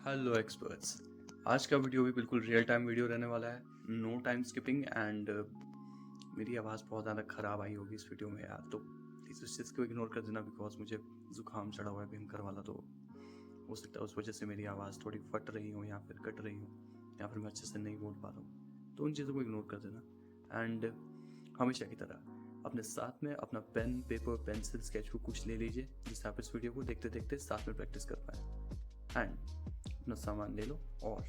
Hello experts. आज का video भी बिल्कुल रियल टाइम वीडियो रहने वाला है। नो टाइम स्किपिंग एंड मेरी आवाज़ बहुत ज़्यादा ख़राब आई होगी इस वीडियो में यार, तो प्लीज़ उस चीज़ को इग्नोर कर देना बिकॉज मुझे ज़ुकाम चढ़ा हुआ है भयंकर वाला। तो हो सकता है उस वजह से मेरी आवाज़ थोड़ी फट रही हो या फिर कट रही हो या फिर मैं अच्छे से नहीं बोल पा रहा हूँ, तो उन चीज़ों को इग्नोर कर देना। एंड हमेशा की तरह अपने साथ में अपना पेन पेपर पेंसिल स्केचबुक कुछ ले लीजिए जिससे आप इस वीडियो को देखते देखते साथ में प्रैक्टिस कर पाएँ। एंड अपना सामान ले लो और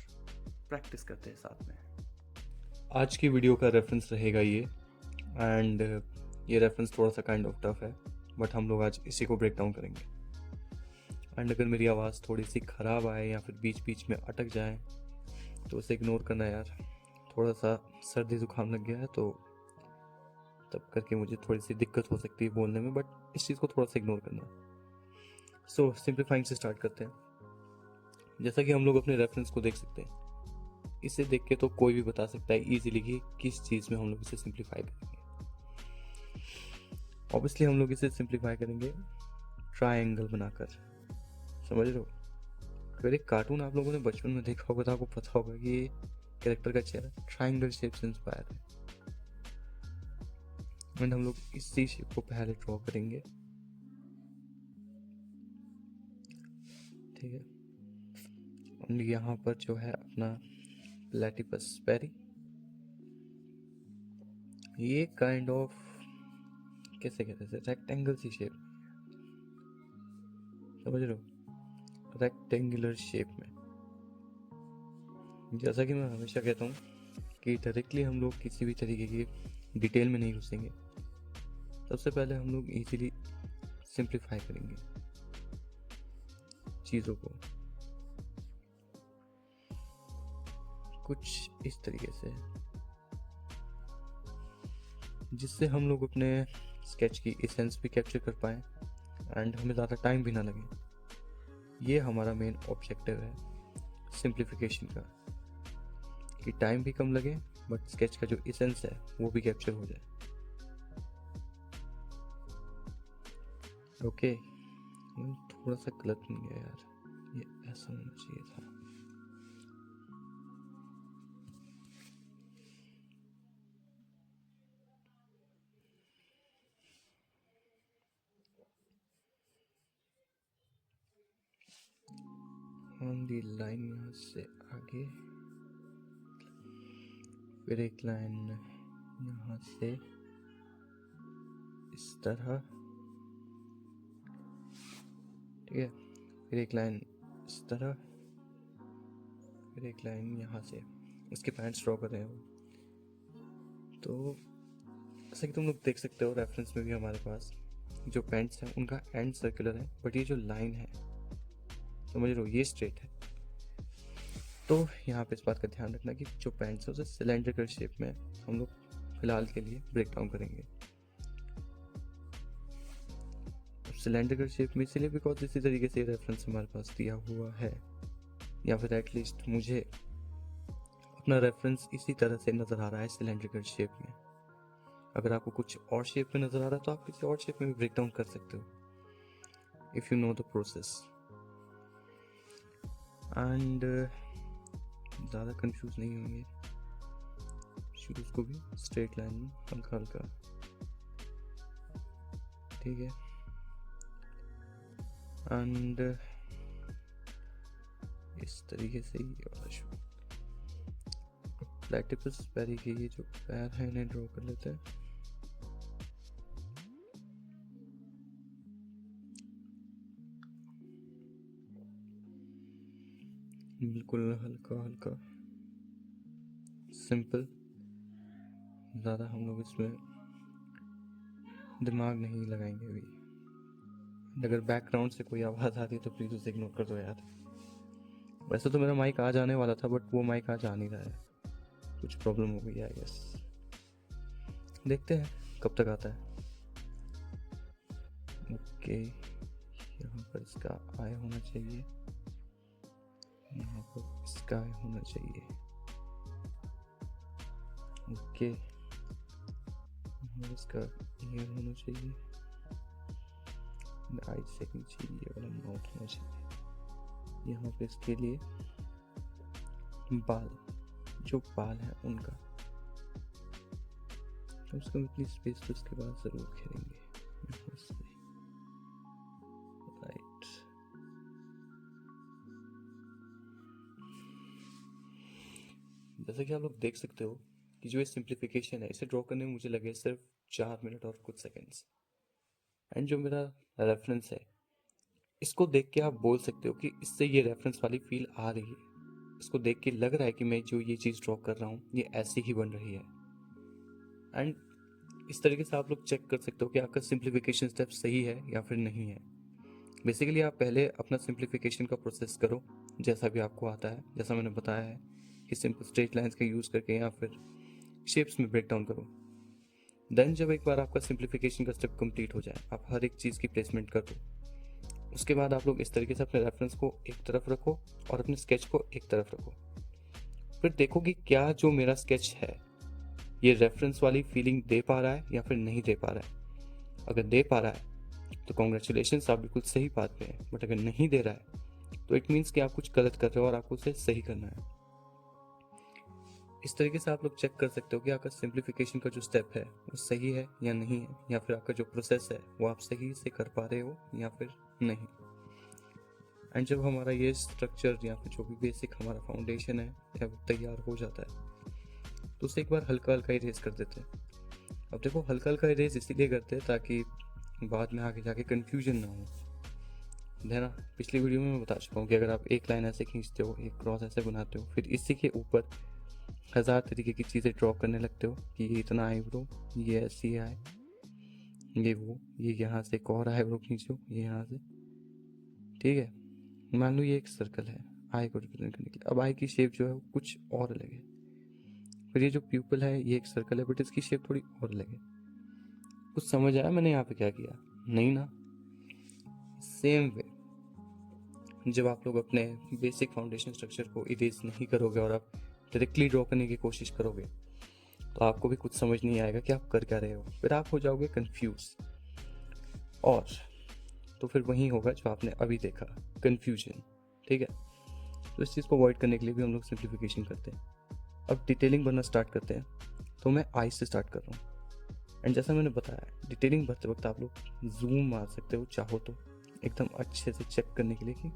प्रैक्टिस करते हैं साथ में। आज की वीडियो का रेफरेंस रहेगा ये, एंड ये रेफरेंस थोड़ा सा काइंड ऑफ टफ है, बट हम लोग आज इसी को ब्रेक डाउन करेंगे। एंड अगर मेरी आवाज़ थोड़ी सी ख़राब आए या फिर बीच बीच में अटक जाए तो उसे इग्नोर करना यार। थोड़ा सा सर्दी ज़ुकाम लग गया है तो तब करके मुझे थोड़ी सी दिक्कत हो सकती है बोलने में, बट इस चीज़ को थोड़ा सा इग्नोर करना। सो सिंप्लीफाइंग से स्टार्ट करते हैं। जैसा कि हम लोग अपने रेफरेंस को देख सकते हैं, इसे देख के तो कोई भी बता सकता है इजीली कि किस चीज़ में हम लोग इसे सिंप्लीफाई करेंगे। ऑब्वियसली हम लोग इसे सिंप्लीफाई करेंगे ट्रायंगल बनाकर। समझ रहे हो? अगर एक कार्टून आप लोगों ने बचपन में देखा होगा तो आपको पता होगा कि ये कैरेक्टर का चेहरा ट्रायंगल शेप से इंस्पायर है। एंड हम लोग इसी शेप को पहले ड्रॉ करेंगे, ठीक है। एंड यहाँ पर जो है अपना प्लेटिपस पेरी, ये काइंड ऑफ कैसे कहते हैं रेक्टेंगल सी शेप, समझ रहे हो? रेक्टेंगुलर शेप में। जैसा कि मैं हमेशा कहता हूँ कि डायरेक्टली हम लोग किसी भी तरीके की डिटेल में नहीं घुसेंगे। सबसे पहले हम लोग इजीली सिंप्लीफाई करेंगे चीज़ों को कुछ इस तरीके से जिससे हम लोग अपने स्केच की एसेंस भी कैप्चर कर पाएँ एंड हमें ज़्यादा टाइम भी ना लगे। ये हमारा मेन ऑब्जेक्टिव है सिंप्लीफिकेशन का, कि टाइम भी कम लगे बट स्केच का जो एसेंस है वो भी कैप्चर हो जाए। ओके, थोड़ा सा गलत बन गया यार, ये ऐसा होना चाहिए था। ऑन दी लाइन यहाँ से आगे, फिर एक लाइन यहाँ से इस तरह, ठीक है। फिर एक लाइन इस तरह, फिर एक लाइन यहाँ से इसके पैंट्स ड्रॉ कर रहे हैं। तो जैसा कि तुम लोग देख सकते हो रेफरेंस में भी हमारे पास जो पैंट्स हैं उनका एंड सर्कुलर है, बट ये जो लाइन है समझ रहे हो ये स्ट्रेट है। तो यहाँ पे इस बात का ध्यान रखना कि जो पैंट्स है उसे सिलेंड्रिकल शेप में हम लोग फिलहाल के लिए ब्रेक डाउन करेंगे। सिलेंड्रिकल शेप में इसलिए बिकॉज इसी तरीके से रेफरेंस हमारे पास दिया हुआ है, या फिर एटलीस्ट मुझे अपना रेफरेंस इसी तरह से नज़र आ रहा है सिलेंड्रिकल शेप में। अगर आपको कुछ और शेप में नज़र आ रहा है तो आप किसी और शेप में भी ब्रेक डाउन कर सकते हो if you know the process. And ज़्यादा कंफ्यूज नहीं होंगे, शूज़ को भी स्ट्रेट लाइन में हल्का हल्का, ठीक है। एंड इस तरीके से ये वाला शू, प्लेटिपस पेरी के ये जो पैर हैं इन्हें ड्रॉ कर लेते हैं। बिल्कुल हल्का हल्का सिंपल, ज़्यादा हम लोग इसमें दिमाग नहीं लगाएंगे अभी। अगर बैकग्राउंड से कोई आवाज़ आती है तो प्लीज़ उसे इग्नोर कर दो यार। वैसे तो मेरा माइक आज आने वाला था बट वो माइक आज आ नहीं रहा है, कुछ प्रॉब्लम हो गई है आई गेस। देखते हैं कब तक आता है। ओके, यहाँ पर इसका आई होना चाहिए, यहाँ पर इसका आई होना चाहिए। ओके, इसका ईयर होना चाहिए, आई से नीचे ये वाला माउथ होना चाहिए। यहाँ पे इसके लिए बाल, जो बाल है उनका, कम से कम इतनी स्पेस तो इसके बाद जरूर घेरेंगे। राइट, जैसा कि आप लोग देख सकते हो कि जो ये सिंप्लीफिकेशन है, इसे ड्रॉ करने में मुझे लगे सिर्फ 4 मिनट और कुछ सेकंड्स। एंड जो मेरा रेफरेंस है, इसको देख के आप बोल सकते हो कि इससे ये रेफरेंस वाली फील आ रही है। इसको देख के लग रहा है कि मैं जो ये चीज़ ड्रॉ कर रहा हूँ ये ऐसी ही बन रही है। एंड इस तरीके से आप लोग चेक कर सकते हो कि आपका सिंप्लीफिकेशन स्टेप सही है या फिर नहीं है। बेसिकली आप पहले अपना सिंप्लीफिकेशन का प्रोसेस करो जैसा भी आपको आता है, जैसा मैंने बताया है कि सिंपल स्ट्रेट लाइंस का यूज़ करके या फिर शेप्स में ब्रेक डाउन करो। देन जब एक बार आपका सिंप्लीफिकेशन का स्टेप कंप्लीट हो जाए, आप हर एक चीज़ की प्लेसमेंट कर दो। उसके बाद आप लोग इस तरीके से अपने रेफरेंस को एक तरफ रखो और अपने स्केच को एक तरफ रखो। फिर देखो कि क्या जो मेरा स्केच है ये रेफरेंस वाली फीलिंग दे पा रहा है या फिर नहीं दे पा रहा है। अगर दे पा रहा है तो कॉन्ग्रेचुलेशन, आप बिल्कुल सही बात पे हैं। बट अगर नहीं दे रहा है तो इट मीन्स कि आप कुछ गलत कर रहे हो और आपको उसे सही करना है। इस तरीके से आप लोग चेक कर सकते हो कि आपका सिंप्लीफिकेशन का जो स्टेप है वो सही है या नहीं है, या फिर आपका जो प्रोसेस है वो आप सही से कर पा रहे हो या फिर नहीं। एंड जब हमारा ये स्ट्रक्चर या फिर जो भी बेसिक हमारा फाउंडेशन है या तैयार हो जाता है तो उसे एक बार हल्का हल्का इरेज कर देते हैं। अब देखो, हल्का हल्का इरेज इसीलिए करते हैं ताकि बाद में आगे जाके कन्फ्यूजन ना हो, है ना। पिछली वीडियो में मैं बता चुका हूँ कि अगर आप एक लाइन ऐसे खींचते हो, एक क्रॉस ऐसे बनाते हो, फिर इसी के ऊपर 1000 तरीके की चीज़ें ड्रॉ करने लगते हो कि ये इतना आईब्रो, ये ऐसी है, ये वो, ये यहाँ से एक और आईब्रो खींचो, ये यहाँ से, ठीक है। मान लो ये एक सर्कल है आई को रिप्रेजेंट करने के लिए। अब आई की शेप जो है वो कुछ और अलग है। फिर ये जो प्यूपल है ये एक सर्कल है बट इसकी शेप थोड़ी और अलग है। कुछ समझ आया मैंने यहाँ पे क्या किया? नहीं ना। सेम वे जब आप लोग अपने बेसिक फाउंडेशन स्ट्रक्चर को इरेज नहीं करोगे और आप डायरेक्टली ड्रॉ करने की कोशिश करोगे तो आपको भी कुछ समझ नहीं आएगा कि आप कर क्या रहे हो। फिर आप हो जाओगे कंफ्यूज, और तो फिर वही होगा जो आपने अभी देखा, कंफ्यूजन। ठीक है, तो इस चीज़ को अवॉइड करने के लिए भी हम लोग सिंप्लीफिकेशन करते हैं। अब डिटेलिंग भरना स्टार्ट करते हैं, तो मैं आई से स्टार्ट कर रहा हूँ। एंड जैसा मैंने बताया, डिटेलिंग भरते वक्त आप लोग जूम मार सकते हो चाहो तो, एकदम अच्छे से चेक करने के लिए कि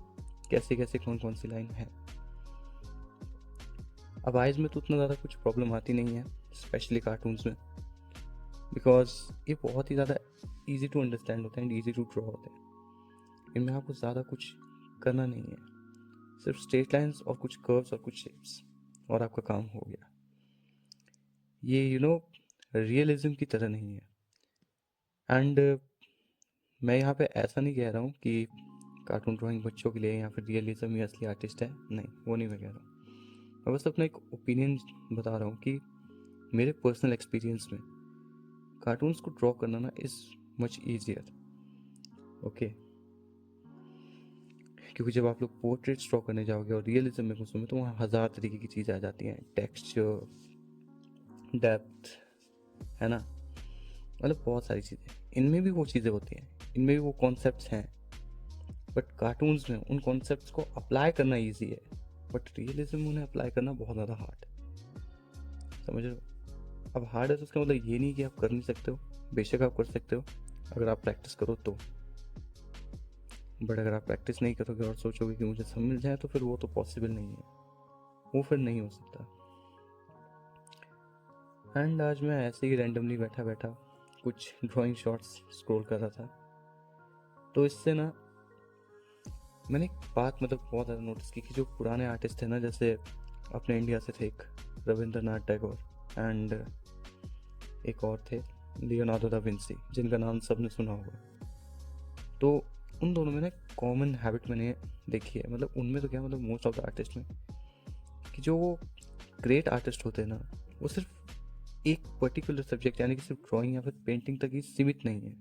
कैसे कैसे कौन कौन सी लाइन है। अब आइज में तो उतना ज़्यादा कुछ प्रॉब्लम आती नहीं है, स्पेशली कार्टून्स में, बिकॉज ये बहुत ही ज़्यादा ईजी टू अंडरस्टैंड होते हैं एंड ईजी टू ड्रॉ होते हैं। इनमें आपको ज़्यादा कुछ करना नहीं है, सिर्फ स्ट्रेट लाइंस और कुछ कर्व्स और कुछ शेप्स, और आपका काम हो गया। ये रियलिज्म की तरह नहीं है। एंड मैं यहाँ पे ऐसा नहीं कह रहा हूँ कि कार्टून ड्राइंग बच्चों के लिए या फिर रियलिज्म ही असली आर्टिस्ट है, नहीं, वो नहीं मैं कह रहा हूँ। मैं बस अपना एक ओपिनियन बता रहा हूँ कि मेरे पर्सनल एक्सपीरियंस में कार्टून्स को ड्रॉ करना ना इज़ मच ईजियर, ओके। क्योंकि जब आप लोग पोर्ट्रेट्स ड्रॉ करने जाओगे और रियलिज्म में घुसोगे तो वहाँ 1000 तरीके की चीज़ें आ जाती हैं, टेक्सचर, डेप्थ, है ना, मतलब बहुत सारी चीज़ें। इनमें भी वो चीज़ें होती हैं, इनमें भी वो कॉन्सेप्ट्स हैं, बट कार्टून्स में उन कॉन्सेप्ट्स को अप्लाई करना ईजी है, बट रियलिज्म उन्हें अप्लाई करना बहुत ज़्यादा हार्ड है, समझ रहे हो। अब हार्ड है तो उसका मतलब ये नहीं कि आप कर नहीं सकते हो, बेशक आप कर सकते हो अगर आप प्रैक्टिस करो तो। बट अगर आप प्रैक्टिस नहीं करोगे और सोचोगे कि मुझे सब मिल जाए तो फिर वो तो पॉसिबल नहीं है, वो फिर नहीं हो सकता। एंड आज मैं ऐसे ही रैंडमली बैठा बैठा कुछ ड्राइंग शॉट्स स्क्रॉल कर रहा था, तो इससे ना मैंने एक बात बहुत ज़्यादा नोटिस की कि जो पुराने आर्टिस्ट थे ना, जैसे अपने इंडिया से थे एक रविंद्रनाथ टैगोर एंड एक और थे लियोनार्डो दा विंसी, जिनका नाम सबने सुना होगा। तो उन दोनों में ना कॉमन हैबिट मैंने देखी है, उनमें तो क्या, मोस्ट ऑफ द आर्टिस्ट में, कि जो ग्रेट आर्टिस्ट होते हैं ना वो सिर्फ एक पर्टिकुलर सब्जेक्ट यानी कि सिर्फ ड्राइंग या फिर पेंटिंग तक ही सीमित नहीं है।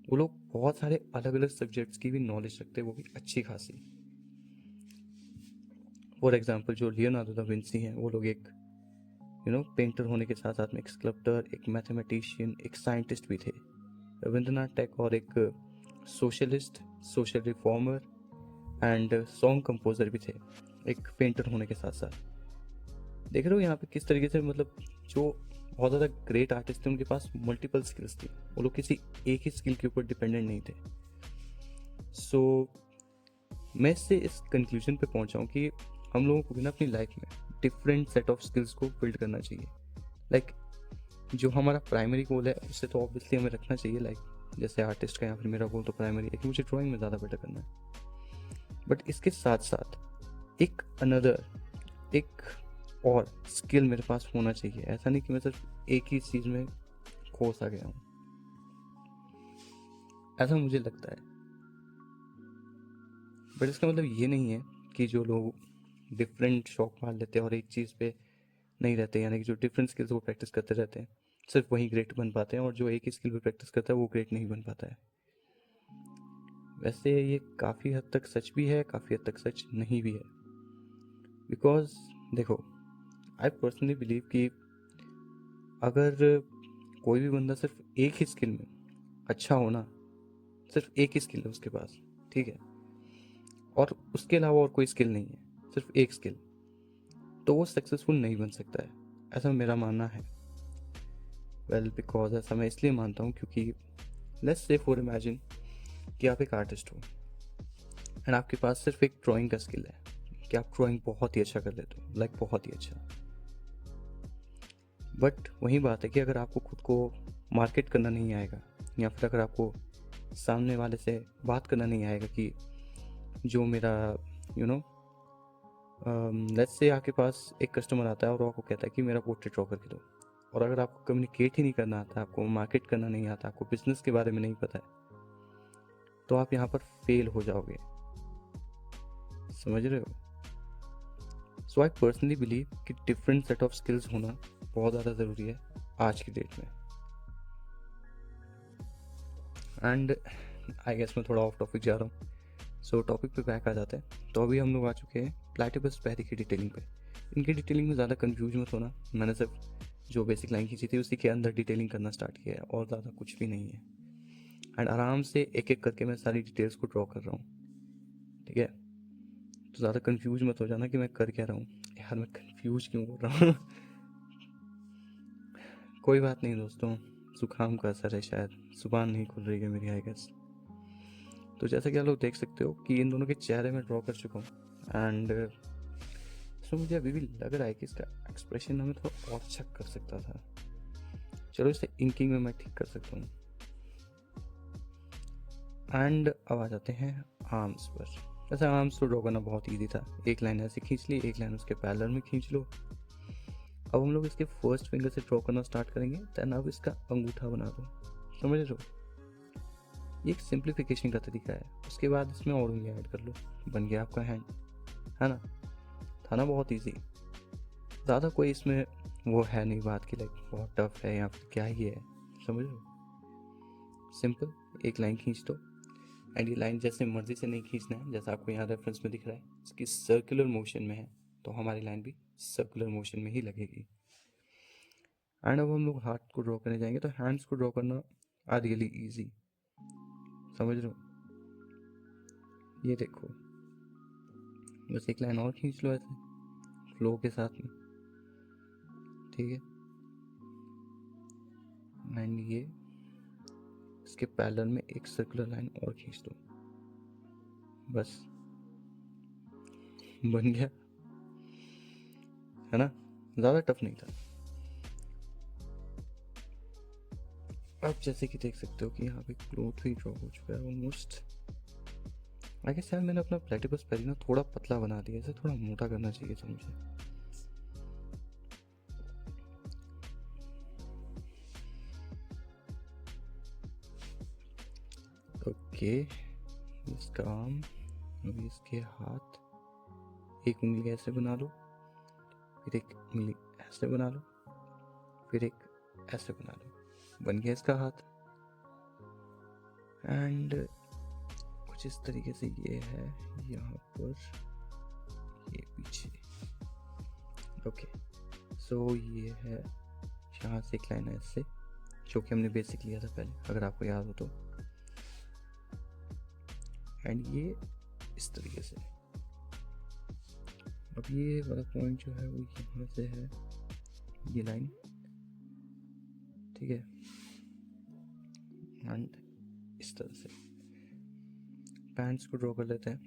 वो लोग बहुत सारे अलग अलग सब्जेक्ट्स की भी नॉलेज रखते हैं, वो भी अच्छी खासी। फॉर एग्जाम्पल जो लियोनार्डो दा विंसी हैं, वो लोग एक पेंटर होने के साथ साथ में एक स्कल्प्टर, एक मैथमेटिशियन, एक साइंटिस्ट भी थे। रविंद्रनाथ टैगोर एक socialist, social reformer, and song composer भी थे, एक पेंटर होने के साथ साथ। देख रहे हो यहाँ पे किस तरीके से, मतलब जो बहुत ज़्यादा ग्रेट आर्टिस्ट थे उनके पास मल्टीपल स्किल्स थी, वो लोग किसी एक ही स्किल के ऊपर डिपेंडेंट नहीं थे। सो मैं इससे इस कंक्लूजन पे पहुंचा हूँ कि हम लोगों को भी ना अपनी लाइफ में डिफरेंट सेट ऑफ स्किल्स को बिल्ड करना चाहिए। लाइक जो हमारा प्राइमरी गोल है उससे तो ऑब्वियसली हमें रखना चाहिए, लाइक जैसे आर्टिस्ट का या फिर मेरा गोल तो प्राइमरी है कि मुझे ड्राइंग में ज़्यादा बेटर करना है। बट इसके साथ साथ एक अनदर, एक और स्किल मेरे पास होना चाहिए। ऐसा नहीं कि मैं सिर्फ एक ही चीज़ में खो सा गया हूँ, ऐसा मुझे लगता है। बट इसका मतलब ये नहीं है कि जो लोग डिफरेंट शौक मार लेते हैं और एक चीज़ पे नहीं रहते, यानी कि जो डिफरेंट स्किल्स को प्रैक्टिस करते रहते हैं, सिर्फ वही ग्रेट बन पाते हैं, और जो एक ही स्किल पे प्रैक्टिस करता है वो ग्रेट नहीं बन पाता है। वैसे ये काफ़ी हद तक सच भी है, काफ़ी हद तक सच नहीं भी है। बिकॉज देखो, आई पर्सनली बिलीव कि अगर कोई भी बंदा सिर्फ एक ही स्किल में अच्छा हो ना, सिर्फ एक ही स्किल है उसके पास, ठीक है, और उसके अलावा और कोई स्किल नहीं है, सिर्फ एक स्किल, तो वो सक्सेसफुल नहीं बन सकता है, ऐसा मेरा मानना है। बिकॉज ऐसा मैं इसलिए मानता हूँ क्योंकि लेट्स से फॉर इमेजिन कि आप एक आर्टिस्ट हो एंड आपके पास सिर्फ एक ड्राइंग का स्किल है कि आप ड्राइंग बहुत ही अच्छा कर लेते हो, लाइक बहुत ही अच्छा। बट वही बात है कि अगर आपको खुद को मार्केट करना नहीं आएगा, या फिर अगर आपको सामने वाले से बात करना नहीं आएगा कि जो मेरा यू नो लेट्स से आपके पास एक कस्टमर आता है और वो आपको कहता है कि मेरा पोर्ट्रेट ड्रॉ करके दो, और अगर आपको कम्युनिकेट ही नहीं करना आता, आपको मार्केट करना नहीं आता, आपको बिजनेस के बारे में नहीं पता है, तो आप यहाँ पर फेल हो जाओगे। समझ रहे हो? सो आई पर्सनली बिलीव कि डिफरेंट सेट ऑफ स्किल्स होना बहुत ज़्यादा ज़रूरी है आज की डेट में। एंड आई गेस मैं थोड़ा ऑफ टॉपिक जा रहा हूँ, सो टॉपिक पे बैक आ जाते हैं। तो अभी हम लोग आ चुके हैं प्लैटिपस पेरी की डिटेलिंग पे। इनकी डिटेलिंग में ज़्यादा कंफ्यूज मत होना, मैंने सिर्फ जो बेसिक लाइन खींची थी उसी के अंदर डिटेलिंग करना स्टार्ट किया है, और ज़्यादा कुछ भी नहीं है। एंड आराम से एक एक करके मैं सारी डिटेल्स को ड्रॉ कर रहा हूँ, ठीक है? तो ज़्यादा कंफ्यूज मत हो जाना कि मैं कर क्या रहा हूँ। यार मैं कंफ्यूज क्यों हो रहा हूँ? कोई बात नहीं दोस्तों, जुकाम का असर है शायद, जुबान नहीं खुल रही है मेरी आई गेस। तो जैसा कि आप लोग देख सकते हो कि इन दोनों के चेहरे में ड्रॉ कर चुका हूँ, एंड सो मुझे अभी भी लग रहा है कि इसका एक्सप्रेशन हमें थोड़ा और अच्छा कर सकता था। चलो इसे इंकिंग में मैं ठीक कर सकता हूँ। एंड अब आ जाते हैं आर्म्स पर। वैसे आर्म्स तो ड्रॉ करना बहुत ईजी था, एक लाइन ऐसे खींच ली, एक लाइन उसके पैरेलल में खींच लो। अब हम लोग इसके फर्स्ट फिंगर से ड्रॉ करना स्टार्ट करेंगे, देन अब इसका अंगूठा बना दो। समझ रहे हो? ये एक सिंप्लीफिकेशन का तरीका है। उसके बाद इसमें और उंगलियां ऐड कर लो, बन गया आपका हैंड, है ना? था ना बहुत ईजी? ज़्यादा कोई इसमें वो है नहीं बात की लाइक बहुत टफ है या फिर क्या ही है, समझ रहे हो? सिंपल एक लाइन खींच दो, एंड ये लाइन जैसे मर्जी से नहीं खींचना है, जैसा आपको यहाँ रेफरेंस में दिख रहा है इसकी सर्कुलर मोशन में है, तो हमारी लाइन भी सर्कुलर मोशन में ही लगेगी। एंड अब हम लोग हाथ को ड्रॉ करने जाएंगे, तो हैंड्स को ड्रॉ करना आर रियली ईजी। समझ रहे हो? ये देखो, बस एक लाइन और खींच लो ऐसे फ्लो के साथ में, ठीक है? एंड ये इसके पैरेलल में एक सर्कुलर लाइन और खींच दो, बस बन गया, है ना? ज़्यादा टफ नहीं था। अब जैसे कि देख सकते हो कि यहाँ पे क्लोथ भी ड्रॉ हो चुका है ऑलमोस्ट। आई गेस यार मैंने अपना प्लेटिपस पेरी ना थोड़ा पतला बना दिया, इसे थोड़ा मोटा करना चाहिए था मुझे। ओके, इसका आर्म, अभी इसके हाथ, एक उंगली ऐसे बना लो, फिर एक उंगली ऐसे बना लो, फिर एक ऐसे बना लो, बन गया इसका हाथ। एंड कुछ इस तरीके से ये है यहाँ पर, ये पीछे। ओके, सो ये है यहाँ से एक लाइन ऐसे, जो कि हमने बेसिक लिया था पहले, अगर आपको याद हो तो। एंड ये इस तरीके से। अब ये वाला पॉइंट जो है वो यहाँ से है, ये लाइन, ठीक है, एंड इस तरह से पैंट्स को ड्रॉ कर लेते हैं।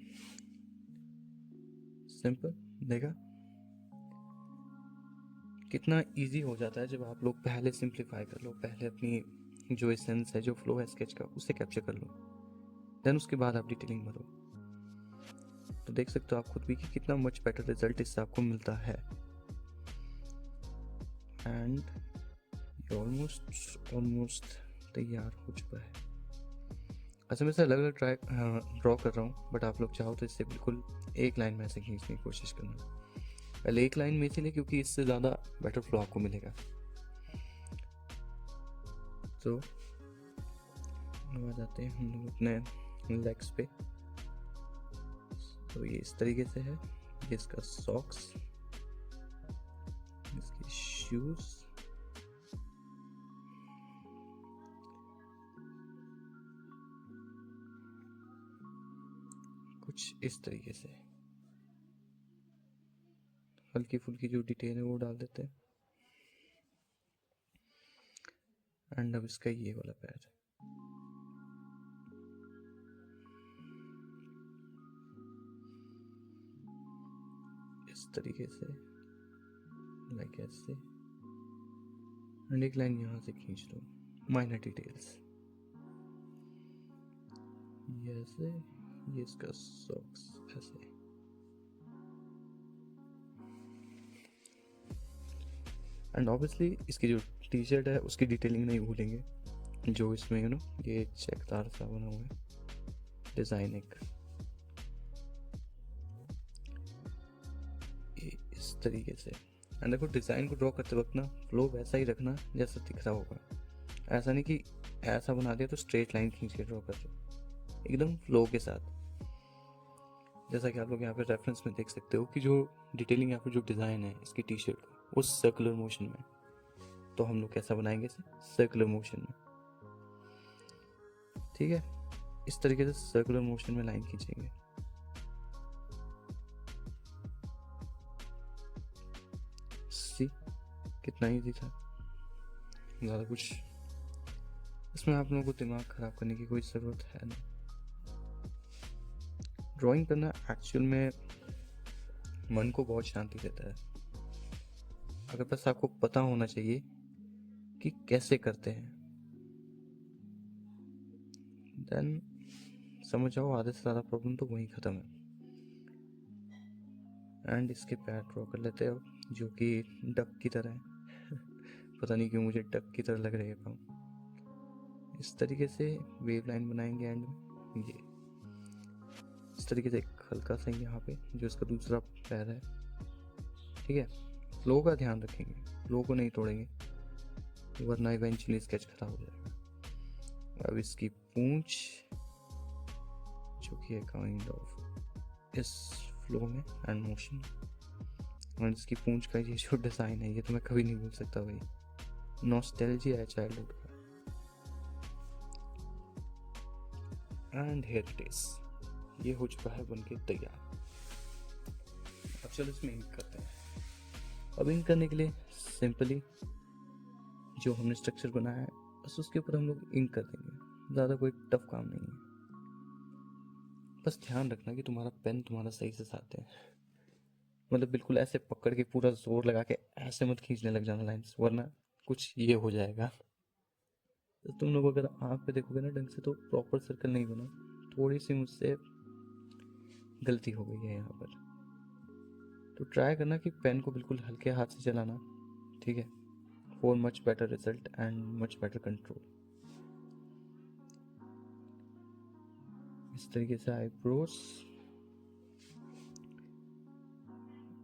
सिंपल, देखा कितना इजी हो जाता है जब आप लोग पहले सिंप्लीफाई कर लो, पहले अपनी जो एसेंस है, जो फ्लो है स्केच का, उसे कैप्चर कर लो, देन उसके बाद आप डिटेलिंग भरो। तो देख सकते हो आप खुद भी कि कितना मच बेटर रिजल्ट इससे आपको मिलता है। एंड ये ऑलमोस्ट तैयार हो चुका है। अच्छा, मैं इसे अलग अलग ड्रॉ कर रहा हूँ, बट आप लोग चाहो तो इससे बिल्कुल एक लाइन में ऐसे खींचने की कोशिश करना। पहले एक लाइन में इसलिए क्योंकि इससे ज़्यादा बेटर फ्लो आपको मिलेगा। तो अब आ जाते हैं हम लोग अपने लेग्स पे। तो ये इस तरीके से है, ये इसका सॉक्स, इसके शूज, कुछ इस तरीके से हल्की फुल्की जो डिटेल है वो डाल देते हैं। एंड अब इसका ये वाला पैर, इस तरीके से, लाइक ऐसे, एंड एक लाइन यहाँ से खींच लो, माइनर डिटेल्स, ये ऐसे, ये इसका सॉक्स ऐसे। एंड ऑब्वियसली इसकी जो टी शर्ट है उसकी डिटेलिंग नहीं भूलेंगे, जो इसमें ये चेकदार सा बना हुआ है डिज़ाइन एक, इस तरीके से। एंड देखो डिज़ाइन को ड्रॉ करते वक्त ना फ्लो वैसा ही रखना जैसा दिख रहा होगा, ऐसा नहीं कि ऐसा बना दिया तो स्ट्रेट लाइन खींच के ड्रॉ कर दो, एकदम फ्लो के साथ। जैसा कि आप लोग यहाँ पे रेफरेंस में देख सकते हो कि जो डिटेलिंग या फिर जो डिज़ाइन है इसकी टी शर्ट का वो सर्कुलर मोशन में, तो हम लोग कैसा बनाएंगे इसे, सर्कुलर मोशन में, ठीक है। इस तरीके से सर्कुलर मोशन में लाइन खींचेंगे। सी कितना इजी था, ज़्यादा कुछ इसमें आप लोगों को दिमाग खराब करने की कोई ज़रूरत है नहीं। ड्राइंग करना एक्चुअल में मन को बहुत शांति देता है, अगर बस आपको पता होना चाहिए कि कैसे करते हैं, देन समझ जाओ आधे से ज़्यादा प्रॉब्लम तो वहीं ख़त्म है। एंड इसके पैर ड्रॉ कर लेते हैं जो कि डक की तरह है पता नहीं क्यों मुझे डक की तरह लग रही है पाँव। इस तरीके से वेव लाइन बनाएंगे एंड में ये इस तरीके से एक हल्का सा यहाँ पे जो इसका दूसरा पैर है, ठीक है। फ्लो का ध्यान रखेंगे, फ्लो को नहीं तोड़ेंगे वरना इवेंचुअली स्केच खराब हो जाएगा। अब इसकी पूंछ जो कि है काइंड ऑफ इस फ्लो में एंड मोशन, और इसकी पूंछ का ये जो डिज़ाइन है ये तो मैं कभी नहीं भूल सकता भाई, नॉस्टैल्जिया है चाइल्डहुड का। एंड हियर इट इज, ये हो चुका है बनके तैयार। अब चलो इसमें इंक करते हैं। अब इंक करने के लिए सिंपली जो हमने स्ट्रक्चर बनाया है बस उसके ऊपर हम लोग इंक कर देंगे, ज़्यादा कोई टफ काम नहीं है। बस ध्यान रखना कि तुम्हारा पेन तुम्हारा सही से साथ है, मतलब बिल्कुल ऐसे पकड़ के पूरा जोर लगा के ऐसे मत खींचने लग जाना लाइंस, वरना कुछ ये हो जाएगा। तो तुम लोग अगर आँख पे देखोगे ना ढंग से तो प्रॉपर सर्कल नहीं बना, थोड़ी सी मुझसे गलती हो गई है यहाँ पर। तो ट्राई करना कि पेन को बिल्कुल हल्के हाथ से चलाना, ठीक है, for much better result and much better control. इस तरीके से आईब्रोज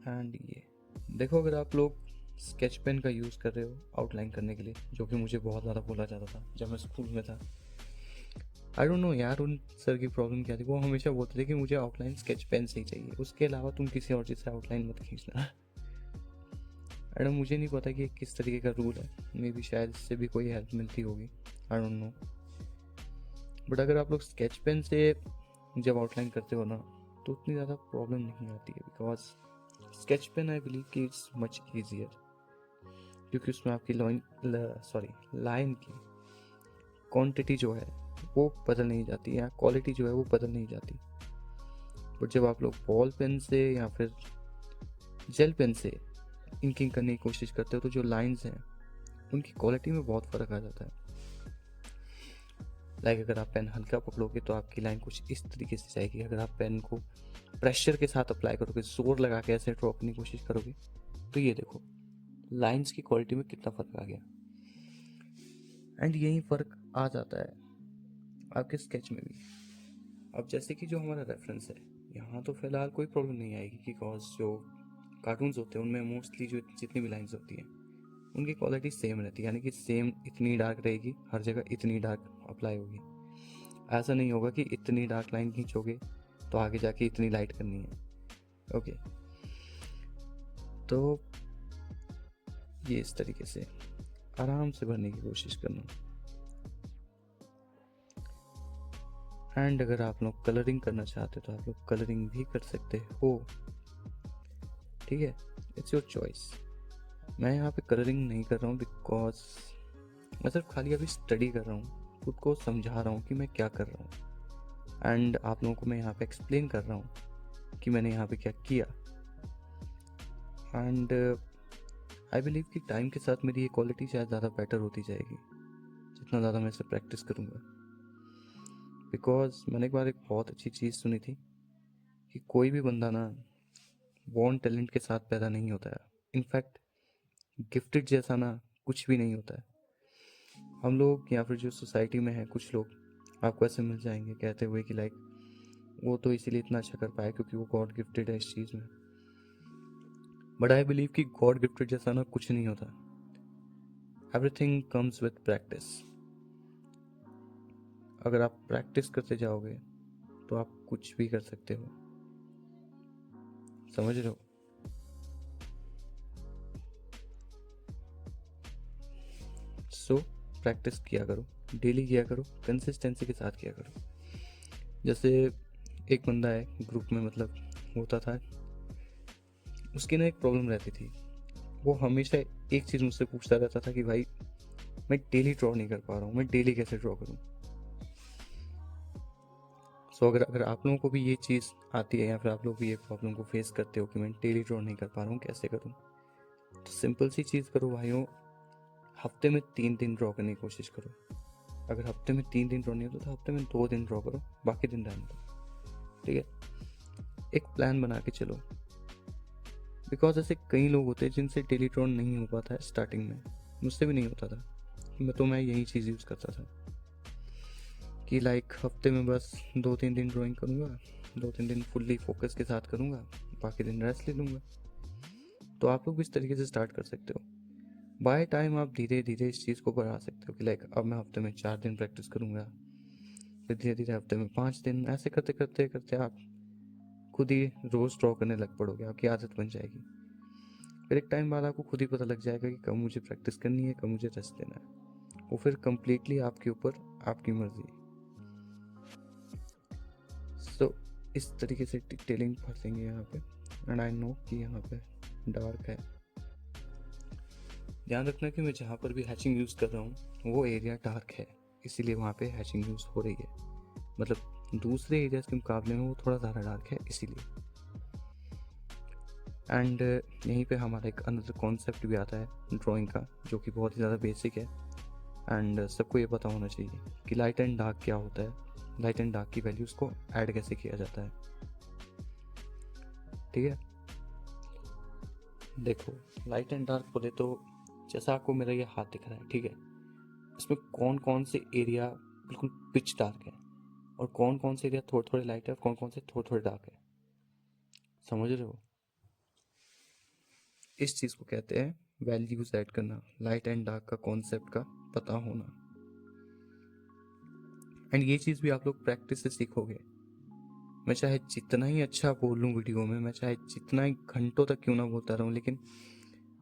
एंड ये देखो, अगर आप लोग स्केच पेन का यूज़ कर रहे हो आउटलाइन करने के लिए, जो कि मुझे बहुत ज़्यादा बोला जाता था जब मैं स्कूल में था, आई डोंट नो यार उन सर की प्रॉब्लम क्या थी, वो हमेशा बोलते थे कि मुझे आउटलाइन स्केच पेन से ही चाहिए, उसके अलावा तुम किसी और चीज़ से आउटलाइन मत खींचना। एंड मुझे नहीं पता कि किस तरीके का रूल है, मे बी शायद इससे भी कोई हेल्प मिलती होगी, आई डोंट नो। बट अगर आप लोग स्केच पेन से जब आउटलाइन करते हो ना तो उतनी ज़्यादा प्रॉब्लम नहीं आती है, because sketch pen I believe कि इट्स मच ईजियर, क्योंकि उसमें आपकी लाइन की क्वांटिटी जो है वो बदल नहीं जाती या क्वालिटी जो है वो बदल नहीं जाती। बट जब आप लोग बॉल पेन से या फिर जेल पेन से इंकिंग करने की कोशिश करते हो तो जो लाइंस हैं उनकी क्वालिटी में बहुत फ़र्क आ जाता है। लाइक अगर आप पेन हल्का पकड़ोगे तो आपकी लाइन कुछ इस तरीके से जाएगी। अगर आप पेन को प्रेशर के साथ अप्लाई करोगे, जोर लगा के ऐसे ड्रॉ करने की कोशिश करोगे, तो ये देखो लाइंस की क्वालिटी में कितना फ़र्क आ गया। एंड यही फ़र्क आ जाता है आपके स्केच में भी। अब जैसे कि जो हमारा रेफरेंस है, यहाँ तो फिलहाल कोई प्रॉब्लम नहीं आएगी, बिकॉज जो कार्टून्स होते हैं उनमें मोस्टली जो जितनी भी लाइंस होती हैं उनकी क्वालिटी सेम रहती है, यानी कि सेम इतनी डार्क रहेगी, हर जगह इतनी डार्क अप्लाई होगी। ऐसा नहीं होगा कि इतनी डार्क लाइन खींचोगे तो आगे जाके इतनी लाइट करनी है। ओके, तो ये इस तरीके से आराम से भरने की कोशिश करना। एंड अगर आप लोग कलरिंग करना चाहते हो तो आप लोग कलरिंग भी कर सकते हो, ठीक है, इट्स योर चॉइस। मैं यहाँ पे कलरिंग नहीं कर रहा हूँ बिकॉज मैं सिर्फ खाली अभी स्टडी कर रहा हूँ, खुद को समझा रहा हूँ कि मैं क्या कर रहा हूँ, एंड आप लोगों को मैं यहाँ पे एक्सप्लेन कर रहा हूँ कि मैंने यहाँ पे क्या किया। एंड आई बिलीव कि टाइम के साथ मेरी ये क्वालिटी शायद ज़्यादा बेटर होती जाएगी जितना ज़्यादा मैं इसे प्रैक्टिस करूँगा। बिकॉज मैंने एक बार एक बहुत अच्छी चीज़ सुनी थी कि कोई भी बंदा ना बॉर्न टैलेंट के साथ पैदा नहीं होता है। इनफैक्ट गिफ्टेड जैसा ना कुछ भी नहीं होता है। हम लोग या फिर जो सोसाइटी में है, कुछ लोग आपको ऐसे मिल जाएंगे कहते हुए कि लाइक वो तो इसीलिए इतना अच्छा कर पाया क्योंकि वो गॉड गिफ्टेड है इस चीज़ में। बट आई बिलीव कि गॉड गिफ्टेड जैसा ना कुछ नहीं होता। Everything comes with practice. अगर आप प्रैक्टिस करते जाओगे तो आप कुछ भी कर सकते हो, समझ रहे हो। सो प्रैक्टिस किया करो, डेली किया करो, कंसिस्टेंसी के साथ किया करो। जैसे एक बंदा है ग्रुप में, मतलब होता था, उसकी ना एक प्रॉब्लम रहती थी, वो हमेशा एक चीज़ मुझसे पूछता रहता था कि भाई मैं डेली ड्रॉ नहीं कर पा रहा हूँ, मैं डेली कैसे ड्रॉ करूँ। सो अगर आप लोगों को भी ये चीज़ आती है या फिर आप लोग भी ये प्रॉब्लम को फेस करते हो कि मैं डेली ड्रॉ नहीं कर पा रहा हूँ, कैसे करूँ, तो सिंपल सी चीज़ करो भाइयों, हफ्ते में 3 दिन ड्रॉ करने की कोशिश करो। अगर हफ्ते में 3 दिन ड्रॉ नहीं होता तो हफ्ते में 2 दिन ड्रॉ करो, बाकी दिन रहने दो, ठीक है। एक प्लान बना के चलो, बिकॉज ऐसे कई लोग होते हैं जिनसे डेली ड्रॉ नहीं हो पाता है स्टार्टिंग में, मुझसे भी नहीं होता था। मैं यही चीज़ यूज़ करता था कि लाइक हफ्ते में बस 2-3 दिन ड्राइंग करूँगा, 2-3 दिन फुल्ली फोकस के साथ करूँगा, बाकी दिन रेस्ट ले लूँगा। तो आप लोग भी इस तरीके से स्टार्ट कर सकते हो। बाय टाइम आप धीरे धीरे इस चीज़ को बढ़ा सकते हो कि लाइक अब मैं हफ्ते में 4 दिन प्रैक्टिस करूँगा, फिर धीरे धीरे हफ्ते में 5 दिन, ऐसे करते करते करते आप खुद ही रोज़ ड्रॉ करने लग पड़ोगे, आपकी आदत बन जाएगी। फिर एक टाइम बाद आपको खुद ही पता लग जाएगा कि कब मुझे प्रैक्टिस करनी है, कब मुझे रेस्ट देना है। वो फिर कम्प्लीटली आपके ऊपर, आपकी मर्जी। सो इस तरीके से डिटेलिंग फंसेंगे यहाँ पे। एंड आई नो कि यहाँ पे डार्क है। ध्यान रखना कि मैं जहाँ पर भी हैचिंग यूज़ कर रहा हूँ वो एरिया डार्क है, इसीलिए वहाँ पे हैचिंग यूज़ हो रही है। मतलब दूसरे एरियाज के मुकाबले में वो थोड़ा ज़्यादा डार्क है, इसीलिए। एंड यहीं पे हमारा एक अनदर कॉन्सेप्ट भी आता है ड्राइंग का, जो कि बहुत ही ज़्यादा बेसिक है एंड सबको ये पता होना चाहिए कि लाइट एंड डार्क क्या होता है, लाइट एंड डार्क की वैल्यूज़ को ऐड कैसे किया जाता है, ठीक है। देखो लाइट एंड डार्क बोले तो जैसा आपको मेरा ये हाथ दिख रहा है, ठीक है, इसमें कौन कौन से एरिया बिल्कुल पिच डार्क है और कौन कौन से एरिया थोड़े थोड़े लाइट है और कौन कौन से थोड़े थोड़े डार्क है, समझ रहे हो। इस चीज़ को कहते हैं वैल्यूज ऐड करना, लाइट एंड डार्क का कॉन्सेप्ट का पता होना। एंड ये चीज़ भी आप लोग प्रैक्टिस से सीखोगे। मैं चाहे जितना ही अच्छा बोल लूँ वीडियो में, मैं चाहे जितना ही घंटों तक क्यों ना बोलता रहूँ, लेकिन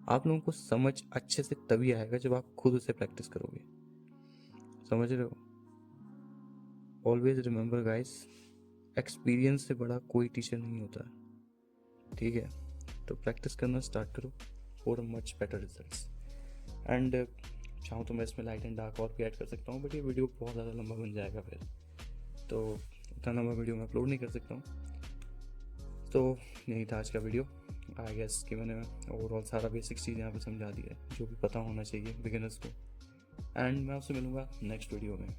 आप लोगों को समझ अच्छे से तभी आएगा जब आप खुद उसे प्रैक्टिस करोगे, समझ रहे हो। ऑलवेज रिमेंबर गाइस, एक्सपीरियंस से बड़ा कोई टीचर नहीं होता, ठीक है। तो प्रैक्टिस करना स्टार्ट करो for much better results. And चाहूँ तो मैं इसमें लाइट एंड डार्क और भी ऐड कर सकता हूँ, बट ये वीडियो बहुत ज़्यादा लंबा बन जाएगा फिर, तो इतना लंबा वीडियो मैं अपलोड नहीं कर सकता हूँ। तो यही था आज का वीडियो। आई गेस कि मैंने ओवरऑल सारा बेसिक चीज़ यहाँ पे समझा दी है जो भी पता होना चाहिए बिगिनर्स को। एंड मैं आपसे मिलूँगा नेक्स्ट वीडियो में।